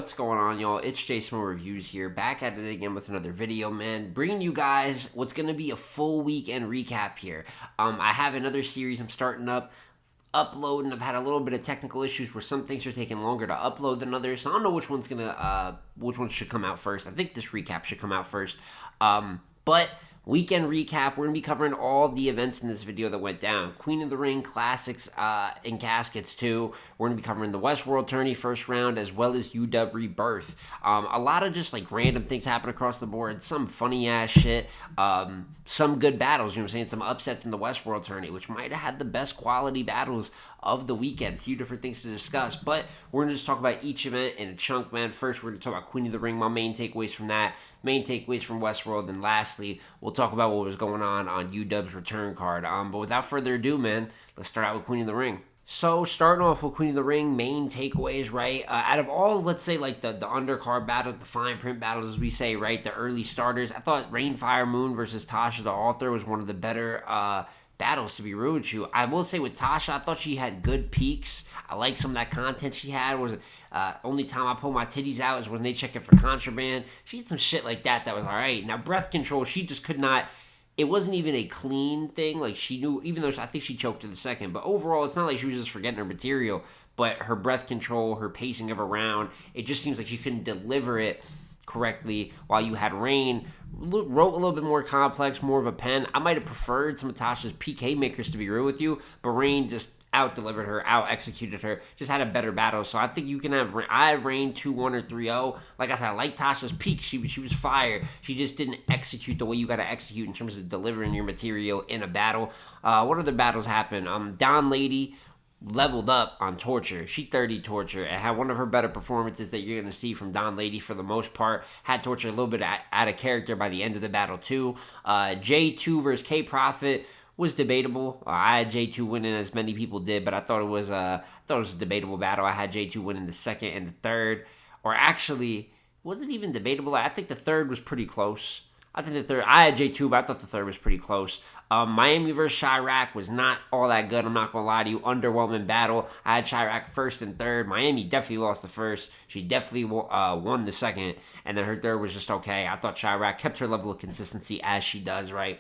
What's going on, y'all? It's Jason Reviews here, back at it again with another video, man. Bringing you guys what's going to be a full weekend recap here. I have another series I'm starting uploading. I've had a little bit of technical issues where some things are taking longer to upload than others, so I don't know which one should come out first. I think this recap should come out first. But weekend recap, we're going to be covering all the events in this video that went down. Queen of the Ring Classics and Caskets 2. We're going to be covering the WestWorld Tourney first round, as well as UDubb Rebirth. A lot of just like random things happen across the board. Some funny ass shit. Some good battles, you know what I'm saying? Some upsets in the WestWorld Tourney, which might have had the best quality battles of the weekend. A few different things to discuss, but we're going to just talk about each event in a chunk, man. First, we're going to talk about Queen of the Ring, my main takeaways from that, main takeaways from WestWorld, and lastly, we'll talk about what was going on UDubb's return card. But without further ado, man, let's start out with Queen of the Ring. So, starting off with Queen of the Ring, main takeaways, right? Out of all, let's say, like, the undercard battles, the fine print battles, as we say, right? The early starters, I thought Rain, Fire, Moon versus Tasha the Author was one of the better battles, to be real with you. I will say with Tasha, I thought she had good peaks. I like some of that content she had. Only time I pull my titties out is when they check it for contraband. She had some shit like that was alright. Now, breath control, she just could not. It wasn't even a clean thing. Like, she knew, even though I think she choked in the second. But overall, it's not like she was just forgetting her material. But her breath control, her pacing of a round, it just seems like she couldn't deliver it correctly. While you had Rain, wrote a little bit more complex, more of a pen. I might have preferred some of Tasha's PK makers, to be real with you. But Rain just out-delivered her, out-executed her, just had a better battle. So I think you can have, I have Rain 2-1 or 3-0. Like I said, I like Tasha's peak. She was fire. She just didn't execute the way you got to execute in terms of delivering your material in a battle. What other battles happened? Don Lady leveled up on Torture. She 30 Torture and had one of her better performances that you're going to see from Don Lady for the most part. Had Torture a little bit out of character by the end of the battle too. J2 versus K-Profit was debatable. I had J2 winning, as many people did, but I thought it was a debatable battle. I had J2 winning the second and the third, or actually, was it even debatable? I think the third was pretty close. I had J2, but I thought the third was pretty close. Miami versus Chirac was not all that good. I'm not going to lie to you. Underwhelming battle. I had Chirac first and third. Miami definitely lost the first. She definitely won the second. And then her third was just okay. I thought Chirac kept her level of consistency as she does, right?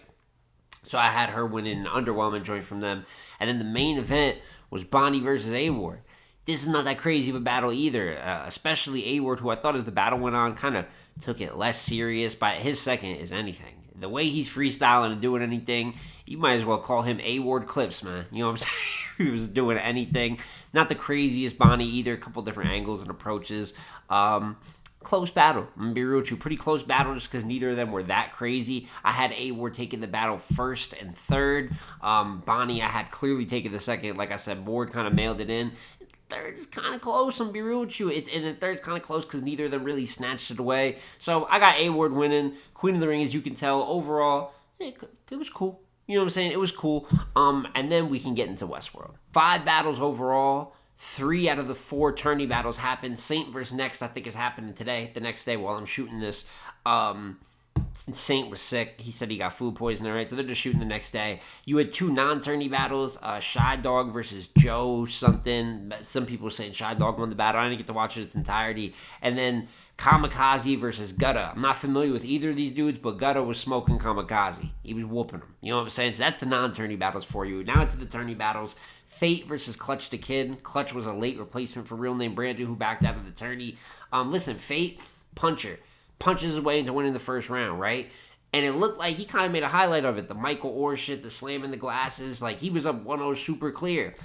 So I had her winning an underwhelming joint from them. And then the main event was Bonnie versus A-Ward. This is not that crazy of a battle either, especially A-Ward, who I thought as the battle went on kind of took it less serious. But his second is anything. The way he's freestyling and doing anything, you might as well call him A-Ward Clips, man. You know what I'm saying? He was doing anything. Not the craziest Bonnie either. A couple different angles and approaches. Close battle. I'm going to be real with you. Pretty close battle just because neither of them were that crazy. I had A-Ward taking the battle first and third. Bonnie, I had clearly taken the second. Like I said, Ward kind of mailed it in. Third is kind of close. I'm going to be real with you. And the third's kind of close because neither of them really snatched it away. So I got A-Ward winning. Queen of the Ring, as you can tell, overall, it was cool. You know what I'm saying? It was cool. And then we can get into WestWorld. 5 battles overall. 3 out of the 4 tourney battles happened. Saint versus Next, I think, is happening today, the next day while I'm shooting this. Saint was sick. He said he got food poisoning, right? So they're just shooting the next day. You had 2 non-tourney battles. Shy Dog versus Joe something. Some people were saying Shy Dog won the battle. I didn't get to watch it in its entirety. And then Kamikaze versus Gutta. I'm not familiar with either of these dudes, but Gutta was smoking Kamikaze. He was whooping him. You know what I'm saying? So that's the non-tourney battles for you. Now it's the tourney battles. Fate versus Clutch the Kid. Clutch was a late replacement for real name Brandon, who backed out of the tourney. Listen, Fate, puncher. Punches his way into winning the first round, right? And it looked like he kind of made a highlight of it. The Michael Orr shit, the slamming the glasses. Like, he was up 1-0 super clear.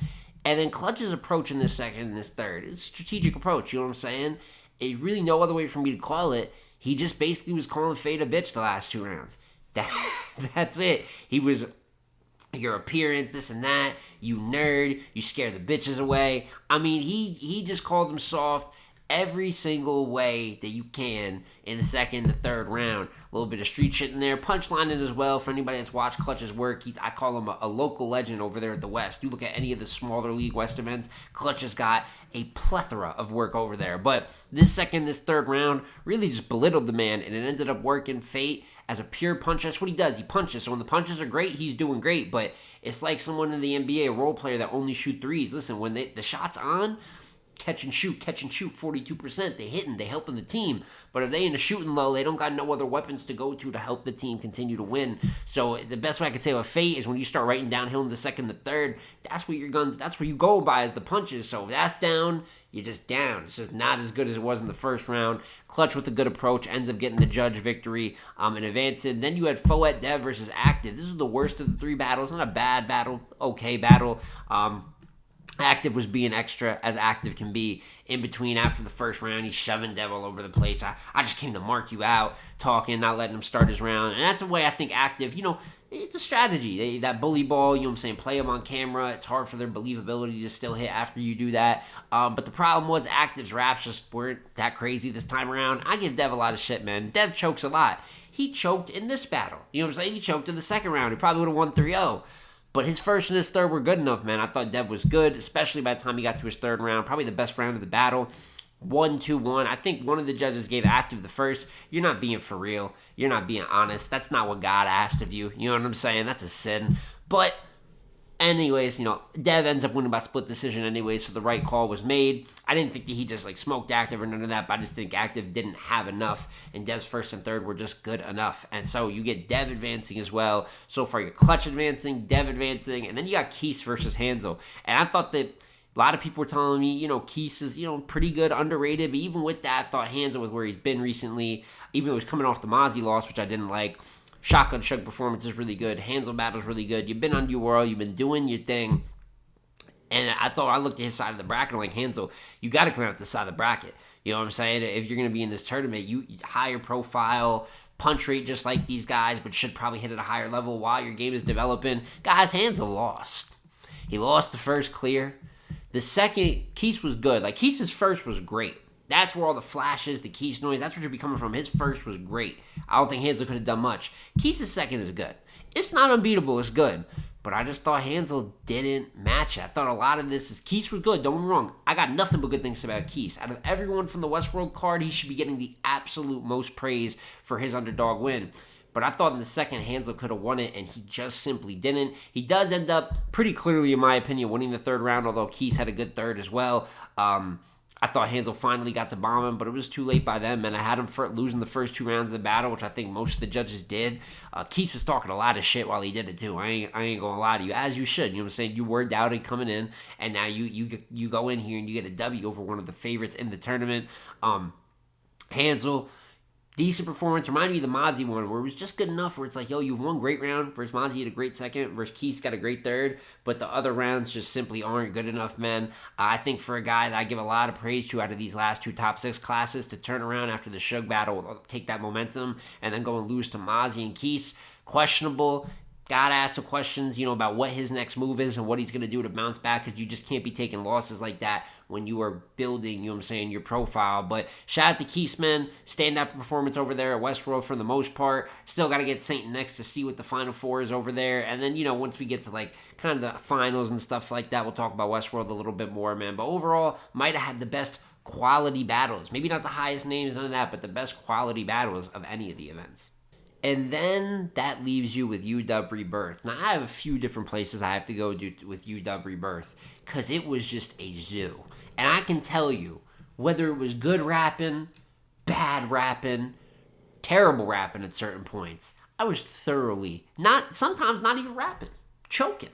And then Clutch's approach in this second and this third. It's a strategic approach, you know what I'm saying? It's really no other way for me to call it. He just basically was calling Fate a bitch the last 2 rounds. That's it. He was, your appearance, this and that, you nerd, you scare the bitches away. I mean, he just called him soft every single way that you can in the second and the third round. A little bit of street shit in there. Punchlining as well. For anybody that's watched Clutch's work, I call him a local legend over there at the West. You look at any of the smaller League West events, Clutch has got a plethora of work over there. But this second, this third round really just belittled the man, and it ended up working. Fate as a pure puncher, that's what he does. He punches. So when the punches are great, he's doing great. But it's like someone in the NBA, a role player that only shoot threes. Listen, when the shot's on, catch and shoot, 42%. They hitting, they helping the team. But if they in the shooting low, they don't got no other weapons to go to help the team continue to win. So the best way I could say about Fate is when you start writing downhill in the second, the third, that's where you go by is the punches. So if that's down, you're just down. It's just not as good as it was in the first round. Clutch with a good approach ends up getting the judge victory and advancing. Then you had Foet Dev versus Active. This was the worst of the three battles. Not a bad battle, okay battle. Active was being extra as Active can be. In between, after the first round, he's shoving Dev all over the place. I just came to mark you out, talking, not letting him start his round. And that's the way I think Active, it's a strategy. That bully ball, you know what I'm saying, play them on camera. It's hard for their believability to still hit after you do that. But the problem was Active's raps just weren't that crazy this time around. I give Dev a lot of shit, man. Dev chokes a lot. He choked in this battle. You know what I'm saying? He choked in the second round. He probably would have won 3-0. But his first and his third were good enough, man. I thought Dev was good, especially by the time he got to his third round. Probably the best round of the battle. 1-2-1. I think one of the judges gave Active the first. You're not being for real. You're not being honest. That's not what God asked of you. You know what I'm saying? That's a sin. But anyways, Dev ends up winning by split decision anyways, so the right call was made. I didn't think that he just smoked Active or none of that, but I just think Active didn't have enough, and Dev's first and third were just good enough. And so you get Dev advancing as well. So far, you're Clutch advancing, Dev advancing, and then you got Quis versus Hansel. And I thought that a lot of people were telling me, Quis is, pretty good, underrated. But even with that, I thought Hansel with where he's been recently, even though he's coming off the Mozzie loss, which I didn't like. Shotgun Shug performance is really good. Hansel battle's really good. You've been on URL. You've been doing your thing. And I looked at his side of the bracket and Hansel, you got to come out this side of the bracket. You know what I'm saying? If you're going to be in this tournament, you higher profile, punch rate just like these guys, but should probably hit at a higher level while your game is developing. Guys, Hansel lost. He lost the first clear. The second, Quis was good. Quis's first was great. That's where all the flashes, the Quis noise, that's where you're coming from. His first was great. I don't think Hansel could have done much. Quis's second is good. It's not unbeatable. It's good. But I just thought Hansel didn't match it. I thought a lot of this is... Quis was good. Don't get me wrong. I got nothing but good things about Quis. Out of everyone from the WestWorld card, he should be getting the absolute most praise for his underdog win. But I thought in the second, Hansel could have won it, and he just simply didn't. He does end up pretty clearly, in my opinion, winning the third round, although Quis had a good third as well. I thought Hansel finally got to bomb him, but it was too late by then, man. I had him for losing the first two rounds of the battle, which I think most of the judges did. Quis was talking a lot of shit while he did it, too. I ain't gonna lie to you, as you should. You know what I'm saying? You were doubted coming in, and now you go in here and you get a W over one of the favorites in the tournament. Hansel, decent performance. Reminded me of the Mozzie one where it was just good enough where it's like, yo, you've won great round versus Mozzie had a great second versus Quis got a great third, but the other rounds just simply aren't good enough, man. I think for a guy that I give a lot of praise to out of these last two top 6 classes to turn around after the Shug battle, take that momentum, and then go and lose to Mozzie and Quis, questionable. Gotta ask some questions, about what his next move is and what he's going to do to bounce back, because you just can't be taking losses like that when you are building, your profile. But shout out to Quis, man. Standout performance over there at WestWorld for the most part. Still got to get Saint next to see what the Final Four is over there. And then, once we get to, kind of the finals and stuff like that, we'll talk about WestWorld a little bit more, man. But overall, might have had the best quality battles. Maybe not the highest names, none of that, but the best quality battles of any of the events. And then that leaves you with UDubb Rebirth. Now, I have a few different places I have to go do with UDubb Rebirth because it was just a zoo. And I can tell you, whether it was good rapping, bad rapping, terrible rapping at certain points, I was thoroughly, sometimes not even rapping, choking.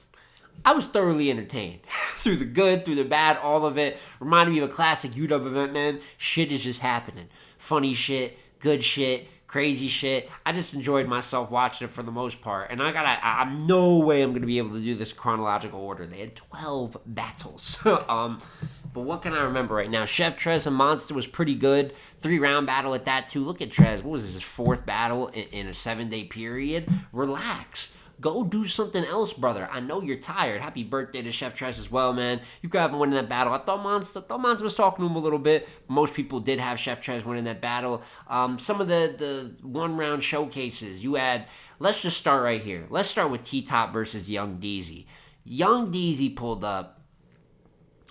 I was thoroughly entertained through the good, through the bad, all of it. Reminded me of a classic UDubb event, man. Shit is just happening. Funny shit, good shit, crazy shit. I just enjoyed myself watching it for the most part. And I'm no way I'm going to be able to do this in chronological order. They had 12 battles. But what can I remember right now? Chef Trez and Monster was pretty good. 3-round battle at that, too. Look at Trez. What was this, his 4th battle in a 7-day period? Relax. Go do something else, brother. I know you're tired. Happy birthday to Chef Trez as well, man. You could have him winning that battle. I thought Monster was talking to him a little bit. Most people did have Chef Trez winning that battle. Some of the one-round showcases you had. Let's just start right here. Let's start with T-Top versus Young Deezy. Young Deezy pulled up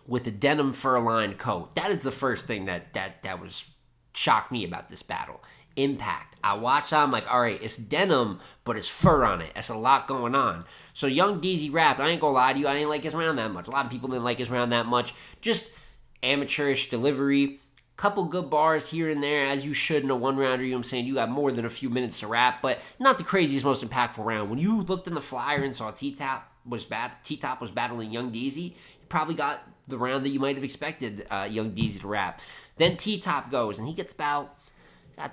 with a denim fur-lined coat. That is the first thing that was shocked me about this battle. Impact. I watched that, I'm like, all right, it's denim, but it's fur on it. That's a lot going on. So Young Deezy rapped. I ain't gonna lie to you, I didn't like his round that much. A lot of people didn't like his round that much. Just amateurish delivery. Couple good bars here and there, as you should in a one-rounder. You know what I'm saying? You got more than a few minutes to wrap, but not the craziest, most impactful round. When you looked in the flyer and saw T-Top was battling Young Deezy, you probably got the round that you might have expected Young Deezy to wrap. Then T-Top goes, and he gets got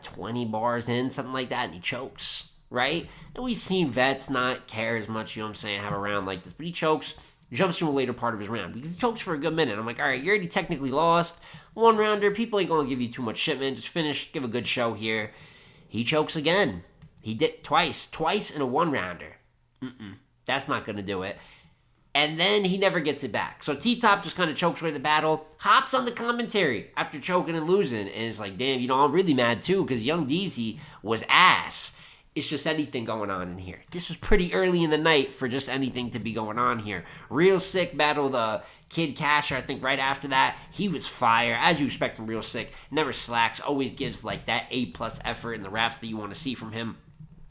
20 bars in, something like that, and he chokes, right? And we've seen vets not care as much, you know what I'm saying, have a round like this, but he chokes, jumps to a later part of his round because he chokes for a good minute. I'm like, all right, you're already technically lost. One rounder, people ain't going to give you too much shit, man. Just finish, give a good show here. He chokes again. He did twice in a one rounder. That's not going to do it. And then he never gets it back. So T-Top just kind of chokes away the battle, hops on the commentary after choking and losing, and it's like, damn, I'm really mad too because Young Deezy was ass. It's just anything going on in here. This was pretty early in the night for just anything to be going on here. Real Sick battled Kid Casher, I think right after that. He was fire, as you expect from Real Sick. Never slacks, always gives like that A+ effort in the raps that you want to see from him.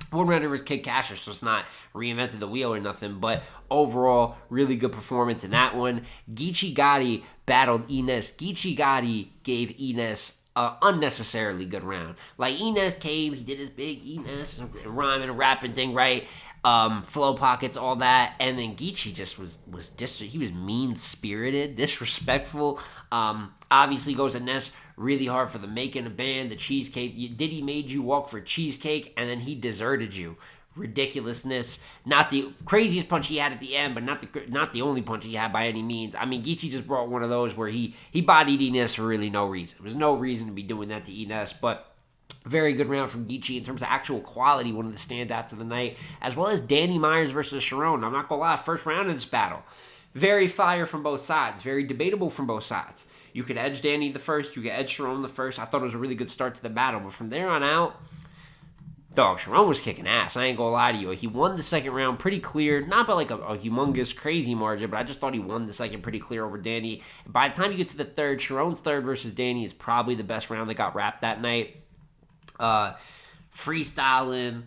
One rounder was Kid Casher, so it's not reinvented the wheel or nothing, but overall, really good performance in that one. Geechee Gotti battled Enes. Geechee Gotti gave Enes unnecessarily good round. Like, Enes came, he did his big Enes rhyme and rapping thing, right? Flow pockets, all that, and then Geechee just was he was mean-spirited, disrespectful. Obviously goes to Ness really hard for the making a band, the cheesecake. Diddy made you walk for cheesecake, and then he deserted you. Ridiculousness. Not the craziest punch he had at the end, but not the only punch he had by any means. I mean, Geechee just brought one of those where he bodied Enes for really no reason. There was no reason to be doing that to Enes, but very good round from Geechee in terms of actual quality, one of the standouts of the night, as well as Danny Myers versus Charron. I'm not going to lie, first round of this battle. Very fire from both sides, very debatable from both sides. You could edge Danny the first, you could edge Charron the first. I thought it was a really good start to the battle, but from there on out, dog, Charron was kicking ass. I ain't gonna lie to you. He won the second round pretty clear, not by like a humongous, crazy margin, but I just thought he won the second pretty clear over Danny. By the time you get to the third, Charron's third versus Danny is probably the best round that got wrapped that night. Freestyling,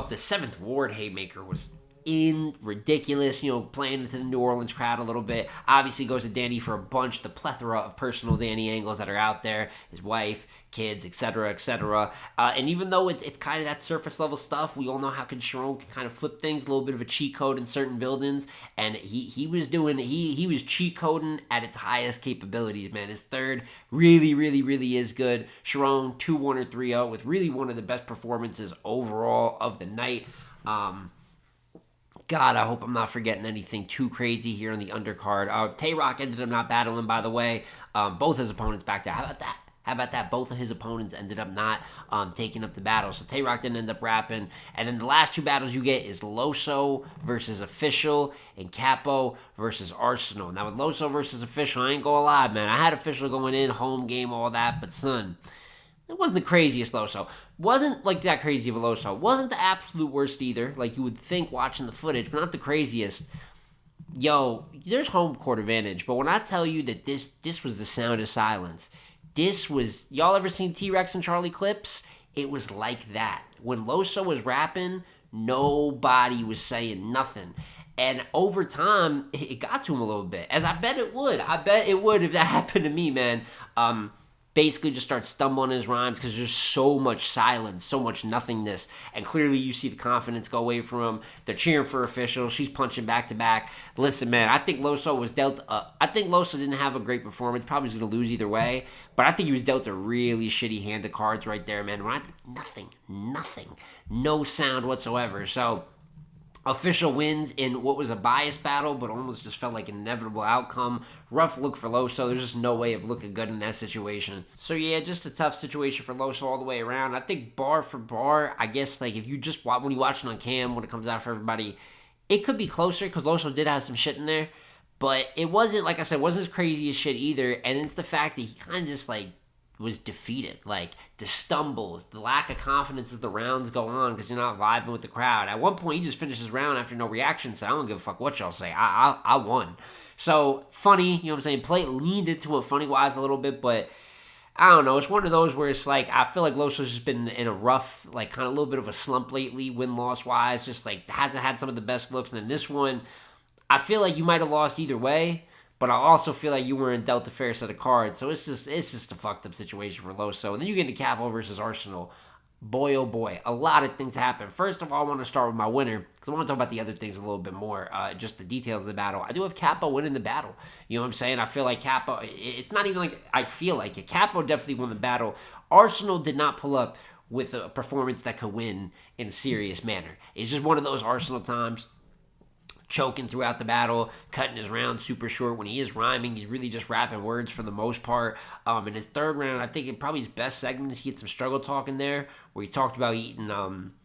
the Seventh Ward haymaker was ridiculous, playing into the New Orleans crowd a little bit. Obviously goes to Danny for a bunch, the plethora of personal Danny angles that are out there, his wife, kids, etc., etc. And even though it's kind of that surface level stuff, we all know how Charron can kind of flip things, a little bit of a cheat code in certain buildings, and he was cheat coding at its highest capabilities, man. His third really, really, really is good. Charron 2-1 or 3-0 with really one of the best performances overall of the night. God, I hope I'm not forgetting anything too crazy here on the undercard. Tay-Rock ended up not battling, by the way. Both his opponents backed out. How about that? Both of his opponents ended up not taking up the battle. So Tay-Rock didn't end up rapping. And then the last two battles you get is Loso versus Official and Capo versus Arsenal. Now with Loso versus Official, I ain't gonna lie, man. I had Official going in, home game, all that. But son, it wasn't the craziest Loso. Wasn't like that crazy of a Loso. Wasn't the absolute worst either, like you would think watching the footage, but not the craziest. Yo, there's home court advantage. But when I tell you that this was the sound of silence, this was, y'all ever seen T-Rex and Charlie clips? It was like that. When Loso was rapping, nobody was saying nothing. And over time, it got to him a little bit. As I bet it would. I bet it would if that happened to me, man. Basically just starts stumbling his rhymes because there's so much silence, so much nothingness, and clearly you see the confidence go away from him. They're cheering for Official. She's punching back to back. Listen, man, I think Loso was dealt. I think Loso didn't have a great performance. Probably was going to lose either way, but I think he was dealt a really shitty hand of cards right there, man. Nothing, no sound whatsoever. So Official wins in what was a biased battle, but almost just felt like an inevitable outcome. Rough look for Loso. There's just no way of looking good in that situation. So yeah, just a tough situation for Loso all the way around. I think bar for bar, I guess like if you just when you watch it on cam when it comes out for everybody, it could be closer because Loso did have some shit in there, but it wasn't, like I said, wasn't as crazy as shit either. And it's the fact that he kind of just like was defeated, like the stumbles, the lack of confidence as the rounds go on because you're not vibing with the crowd. At one point, he just finished his round after no reaction, so I don't give a fuck what y'all say. I won. So funny, you know what I'm saying? Play leaned into it funny wise a little bit, but I don't know. It's one of those where it's like I feel like Loso's just been in a rough, like kind of a little bit of a slump lately, win loss wise. Just like hasn't had some of the best looks. And then this one, I feel like you might have lost either way. but I also feel like you weren't dealt a fair set of cards. So it's just a fucked up situation for Loso. And then you get into Capo versus Arsenal. Boy, oh boy, a lot of things happen. First of all, I want to start with my winner because I want to talk about the other things a little bit more, just the details of the battle. I do have Capo winning the battle. You know what I'm saying? I feel like Capo, it's not even like I feel like it. Capo definitely won the battle. Arsenal did not pull up with a performance that could win in a serious manner. It's just one of those Arsenal times. Choking throughout the battle, cutting his round super short. When he is rhyming, he's really just rapping words for the most part. In his third round, I think it probably his best segment is he had some struggle talk in there where he talked about eating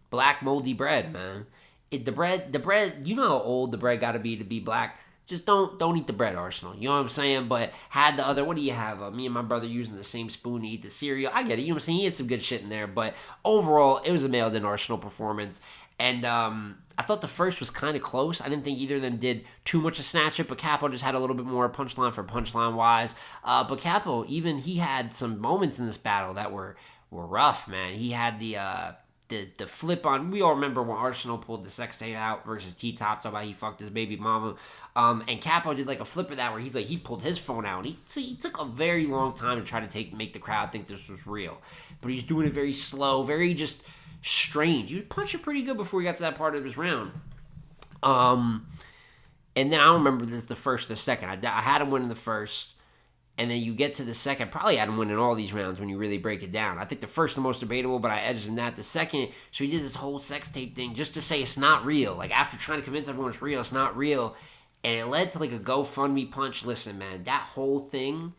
black moldy bread, man. The bread, you know how old the bread got to be black. Just don't eat the bread, Arsenal. You know what I'm saying? But had the other, what do you have? Me and my brother using the same spoon to eat the cereal. I get it. You know what I'm saying? He had some good shit in there. But overall, it was a mailed-in Arsenal performance. And I thought the first was kind of close. I didn't think either of them did too much to snatch it, but Capo just had a little bit more punchline for punchline-wise. But Capo, even he had some moments in this battle that were rough, man. He had the flip on. We all remember when Arsenal pulled the sex tape out versus T-Top, talking about he fucked his baby mama. And Capo did like a flip of that where he pulled his phone out. And he took a very long time to try to make the crowd think this was real. But he's doing it very slow, very just strange. He was punching pretty good before he got to that part of his round. And then I don't remember this the first or the second. I had him winning the first. And then you get to the second, probably had him winning all these rounds when you really break it down. I think the first the most debatable, but I edged him that. The second, so he did this whole sex tape thing just to say it's not real. Like after trying to convince everyone it's real, it's not real. And it led to like a GoFundMe punch. Listen, man, that whole thing,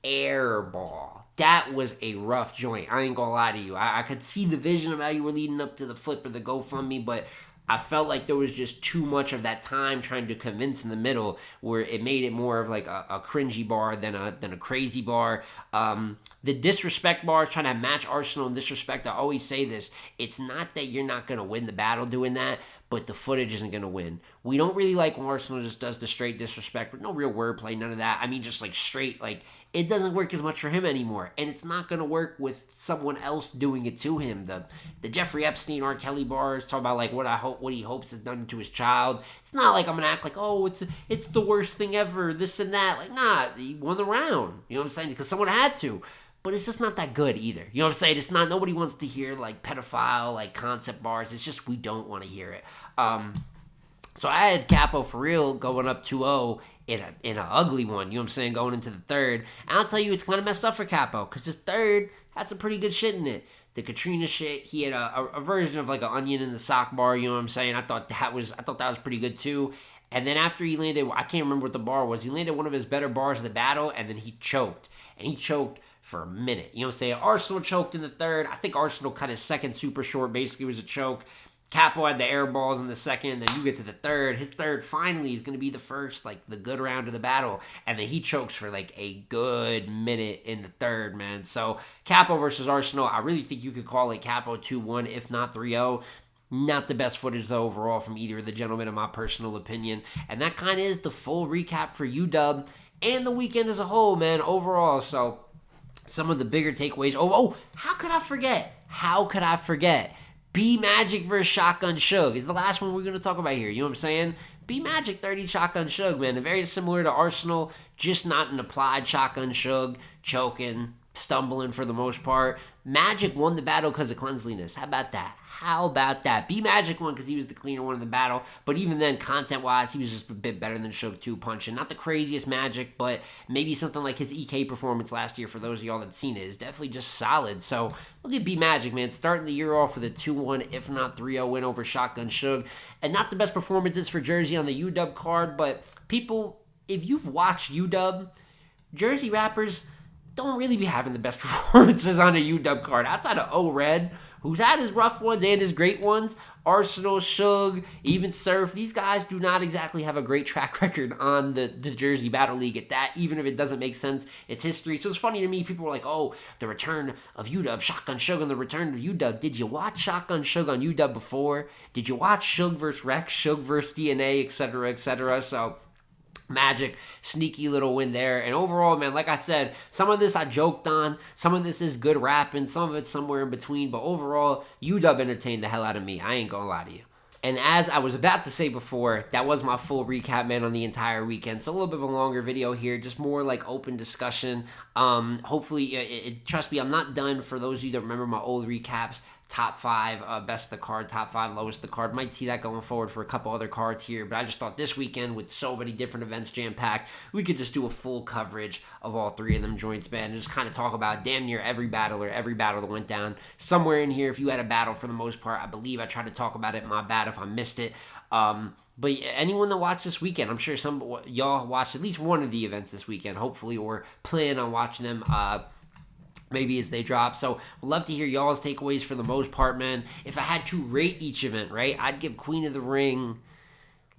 airball. That was a rough joint. I ain't gonna lie to you. I could see the vision of how you were leading up to the flip of the GoFundMe, but I felt like there was just too much of that time trying to convince in the middle where it made it more of like a cringy bar than a crazy bar. The disrespect bars, trying to match Arsenal in disrespect, I always say this. It's not that you're not going to win the battle doing that, but the footage isn't going to win. We don't really like when Arsenal just does the straight disrespect with no real wordplay, none of that. I mean, just like straight, like it doesn't work as much for him anymore. And it's not going to work with someone else doing it to him. The Jeffrey Epstein, R. Kelly bars, talk about like what he hopes is done to his child. It's not like I'm going to act like, oh, it's the worst thing ever, this and that. Like, nah, he won the round. You know what I'm saying? Because someone had to. But it's just not that good either. You know what I'm saying? It's not, nobody wants to hear like pedophile, like concept bars. It's just, we don't want to hear it. So I had Capo for real going up 2-0 in an ugly one. You know what I'm saying? Going into the third. And I'll tell you, it's kind of messed up for Capo because this third had some pretty good shit in it. The Katrina shit, he had a version of like an onion in the sock bar. You know what I'm saying? I thought that was pretty good too. And then after he landed, I can't remember what the bar was. He landed one of his better bars of the battle, and then he choked. And he choked for a minute. You know what I'm saying? Arsenal choked in the third. I think Arsenal cut his second super short. Basically, it was a choke. Capo had the air balls in the second. Then you get to the third. His third finally is going to be the first, like the good round of the battle. And then he chokes for like a good minute in the third, man. So Capo versus Arsenal, I really think you could call it Capo 2-1, if not 3-0. Not the best footage, though, overall from either of the gentlemen, in my personal opinion. And that kind of is the full recap for UDubb and the weekend as a whole, man, overall. So some of the bigger takeaways. Oh, how could I forget? B Magic versus Shotgun Suge is the last one we're going to talk about here. You know what I'm saying? B Magic 30 Shotgun Suge, man. They're very similar to Arsenal, just not an applied Shotgun Suge, choking, stumbling for the most part. Magic won the battle because of cleanliness. How about that? B Magic won because he was the cleaner one in the battle. But even then, content-wise, he was just a bit better than Suge 2 punching. Not the craziest Magic, but maybe something like his EK performance last year, for those of y'all that seen it, is definitely just solid. So look at B Magic, man. Starting the year off with a 2-1, if not 3-0 win over Shotgun Suge. And not the best performances for Jersey on the UDubb card, but people, if you've watched UDubb, Jersey rappers don't really be having the best performances on a UDubb card. Outside of O-Red, who's had his rough ones and his great ones, Arsenal, Suge, even Surf, these guys do not exactly have a great track record on the Jersey Battle League at that, even if it doesn't make sense. It's history. So it's funny to me, people were like, oh, the return of UDubb, Shotgun Suge, and the return of UDubb. Did you watch Shotgun Suge on UDubb before? Did you watch Suge vs. Rex, Suge vs. DNA, etc., etc.? So Magic, sneaky little win there. And overall, man, like I said, some of this I joked on, some of this is good rapping, some of it's somewhere in between, but overall, UDubb entertained the hell out of me. I ain't gonna lie to you. And as I was about to say before, that was my full recap, man, on the entire weekend. So a little bit of a longer video here, just more like open discussion. Hopefully, trust me, I'm not done. For those of you that remember my old recaps, top 5 best of the card, top 5 lowest of the card. Might see that going forward for a couple other cards here, but I just thought this weekend, with so many different events jam-packed, we could just do a full coverage of all 3 of them joints, man, and just kind of talk about damn near every battle, or every battle that went down somewhere in here. If you had a battle, for the most part, I believe I tried to talk about it. My bad if I missed it. But anyone that watched this weekend, I'm sure some y'all watched at least one of the events this weekend, hopefully, or plan on watching them maybe as they drop. So we'd love to hear y'all's takeaways for the most part, man. If I had to rate each event, right, I'd give Queen of the Ring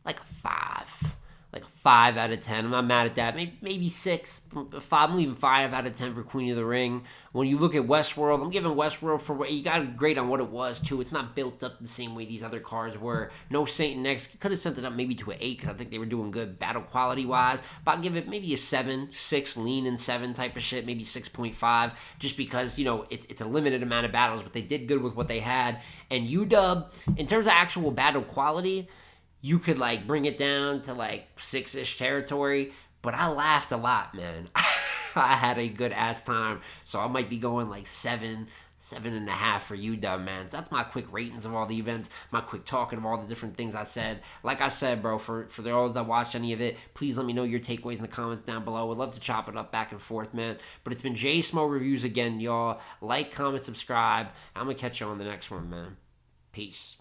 like a 5. Like a 5 out of 10. I'm not mad at that. Maybe 6. 5. I'm leaving 5 out of 10 for Queen of the Ring. When you look at WestWorld, I'm giving WestWorld for what you got to grade on what it was too. It's not built up the same way these other cards were. No Saint and X. Could have sent it up maybe to an 8 because I think they were doing good battle quality wise. But I'll give it maybe a 7, 6, lean and 7 type of shit. Maybe 6.5, just because, you know, it's a limited amount of battles, but they did good with what they had. And UDubb, in terms of actual battle quality, you could like bring it down to like 6-ish territory, but I laughed a lot, man. I had a good ass time, so I might be going like 7, 7.5 for UDubb, man. So that's my quick ratings of all the events, my quick talking of all the different things I said. Like I said, bro, for those that watched any of it, please let me know your takeaways in the comments down below. Would love to chop it up back and forth, man. But it's been J Smo Reviews again, y'all. Like, comment, subscribe. I'm gonna catch you on the next one, man. Peace.